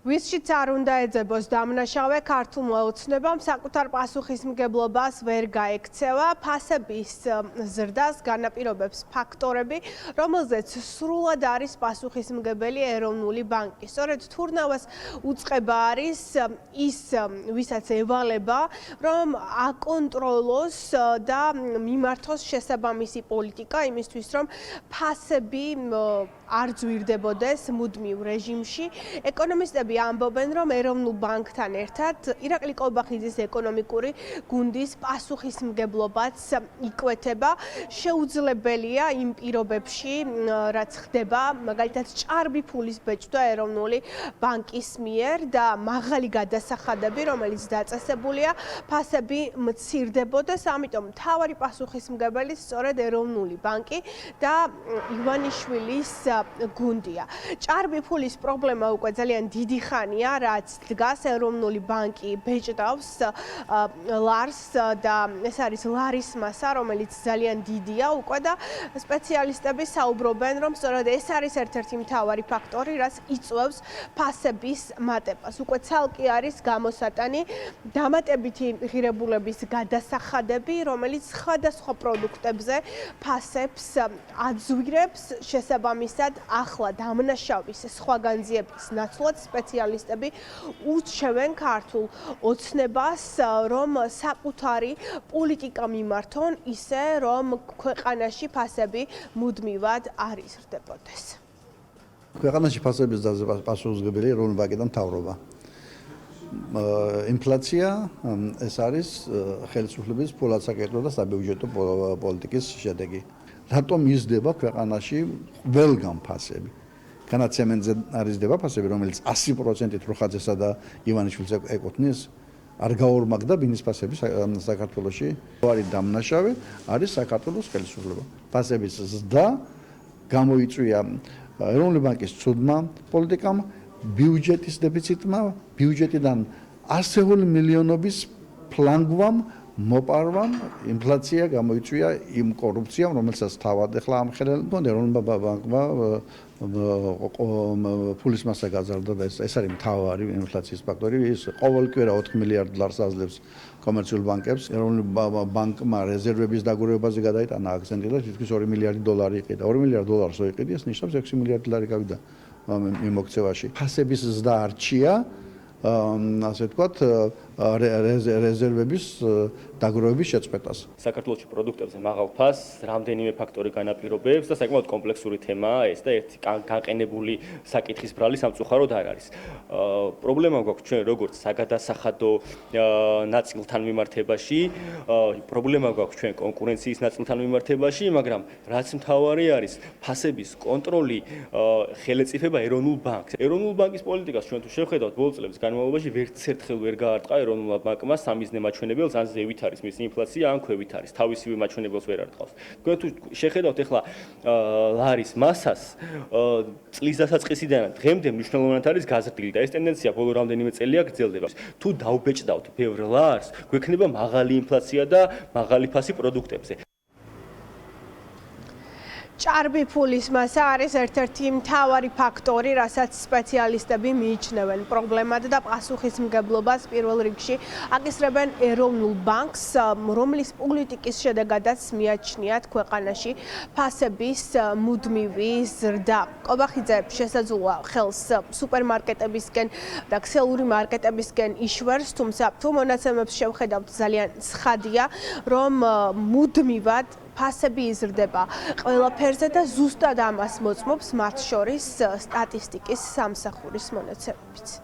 ვისშიც არ უნდა ეძებოს დამნაშავე ქართულმა ოცნებამ საკუთარ პასუხისმგებლობას ვერ გაექცევა. ფასების ზრდას განაპირობებს ფაქტორები, რომელზეც სრულად არის პასუხისმგებელი ეროვნული ბანკი. სწორედ თურნავას უწყება არის ის, ვისაც ევალება, რომ აკონტროლოს და მიმართოს შესაბამისი პოლიტიკა იმისთვის, რომ ფასები არ ძვირდებოდეს მუდმივ რეჟიმში. ეკონომისტები ამბობენ, რომ ეროვნულ ბანკთან ერთად ირაკლი კოლბახიძის ეკონომიკური გუნდის პასუხისმგებლობაც იკვეთება. შეუძლებელია იმ პირობებში, რაც ხდება, მაგალითად ჭარბი ფულის ბეჭდვა ეროვნული ბანკის მიერ და მაღალი გადასახადები, რომელიც დაწესებულია, ფასები მცირდებოდეს, ამიტომ მთავარი პასუხისმგებელი სწორედ ეროვნული ბანკი და ივანიშვილის გუნდია. ჭარბი ფულის პრობლემა უკვე ძალიან დიდი ხანია, რაც დგას. ეროვნული ბანკი ბეჭდავს ლარს და ეს არის ლარის მასა, რომელიც ძალიან დიდია უკვე და სპეციალისტები საუბრობენ, რომ სწორედ ეს არის ერთ-ერთი მთავარი ფაქტორი, რაც იწვევს ფასების მატებას. უკვე ცალკე არის გამოსატანი დამატებითი ღირებულების გადასახადები, რომელიც სხვადასხვა პროდუქტებზე ფასებს აძვირებს. შესაბამისად, ახლა დამნაშავის სხვა განძიების ნაცვლად სპეციალისტები ურჩევენ ქართულ ოცნებას, რომ საკუთარი პოლიტიკა მიმართონ ისე, რომ ქვეყანაში ფასები მუდმივად არ იზრდებოდეს. ქვეყანაში ფასების ზრდაზე პასუხისმგებელი ეროვნული ბანკი და მთავრობა. ინფლაცია ეს არის ხელისუფლების ფულად საკერტო და საბიუჯეტო პოლიტიკის შედეგი. რატომ იზრდება ქვეყანაში ყველგან ფასები? განაცემენზე არის იზრდება ფასები, რომელიც 100%-ით როხაძესა და ივანიშვილს ეკუთვნის, არ გაორმაგდა ბინის ფასები საქართველოში. ვარი დამნაშავე არის საქართველოს ხელისუფლება. ფასების ზრდა გამოიწვია ეროვნული ბანკის ცუდმა პოლიტიკამ, ბიუჯეტის დეფიციტმა, ბიუჯეტიდან ასეული მილიონობის ფლანგვამ, მოპარვამ, ინფლაცია გამოიწვია იმ კორუფციამ, რომელსაც თავად ახლა ამხელებდა ეროვნულმა ბანკმა ფულის მასა გაზარდა და ეს არის მთავარი ინფლაციის ფაქტორი. ის ყოველკვირა 4 მილიარდ დოლარს აძლევს კომერციულ ბანკებს. ეროვნული ბანკმა რეზერვების დაგროვებაზე გადაიტანა აქცენტი და თითქმის 2 მილიარდი დოლარი იყიდა. 2 მილიარდ დოლარს ოიყიდი, ეს ნიშნავს 6 მილიარდ დოლარი გავიდა მიმოქცევაში. ფასების ზრდა არჩია, ასე ვთქვათ, რეზერვების დაგროვების შეწყვეტას. საქართველოში პროდუქტებზე მაღალ ფასს რამდენიმე ფაქტორი განაპირობებს და საკმაოდ კომპლექსური თემაა ეს და ერთი განყენებული საკითხის ბრალი სამწუხაროდ არ არის. პრობლემა გვაქვს ჩვენ როგორც საგადასახადო ნაწილთან მიმართებაში, პრობლემა გვაქვს ჩვენ კონკურენციის ნაწილთან მიმართებაში, მაგრამ რაც მთავარი არის, ფასების კონტროლი ხელეწიფება ეროვნულ ბანკს. ეროვნულ ბანკის პოლიტიკას ჩვენ თუ შევხედავთ ბოლო წლების განმავლობაში ვერცერთხელ ვერ გაარტყა ეროვნულმა ბანკმა სამიზნე მაჩვენებელს, ან ზევით არის მისი ინფლაცია, ან ქვევით არის. თავისივე მაჩვენებელს ვერ არტყავს. თქვენ თუ შეხედავთ ახლა ლარის მასას, წლის დასაწყისიდან დღემდე მნიშვნელოვნად არის გაზრდილი და ეს ტენდენცია ბოლო რამდენიმე წელია გრძელდება. თუ დაუბეჭდავთ ბევრ ლარს, გვექნება მაღალი ინფლაცია და მაღალი ფასი პროდუქტებზე. ჭარბი ფულის მასა არის ერთ-ერთი მთავარი ფაქტორი, რასაც სპეციალისტები მიიჩნევენ პრობლემად და პასუხისმგებლობას პირველ რიგში აკისრებენ ეროვნულ ბანკს, რომლის პოლიტიკის შედეგადაც მიაჩნიათ ქვეყანაში ფასების მუდმივი ზრდა. კოლბახიძე შესაძლოა ხელს სუპერმარკეტებისკენ და ქსელური მარკეტებისკენ იშვერს, თუმცა თუ მონაცემებს შევხედავთ, ძალიან ცხადია, რომ მუდმივად ფასები იზრდება ყველაფერზე და ზუსტად ამას მოწმობს მათ შორის სტატისტიკის სამსახურის მონაცემებიც.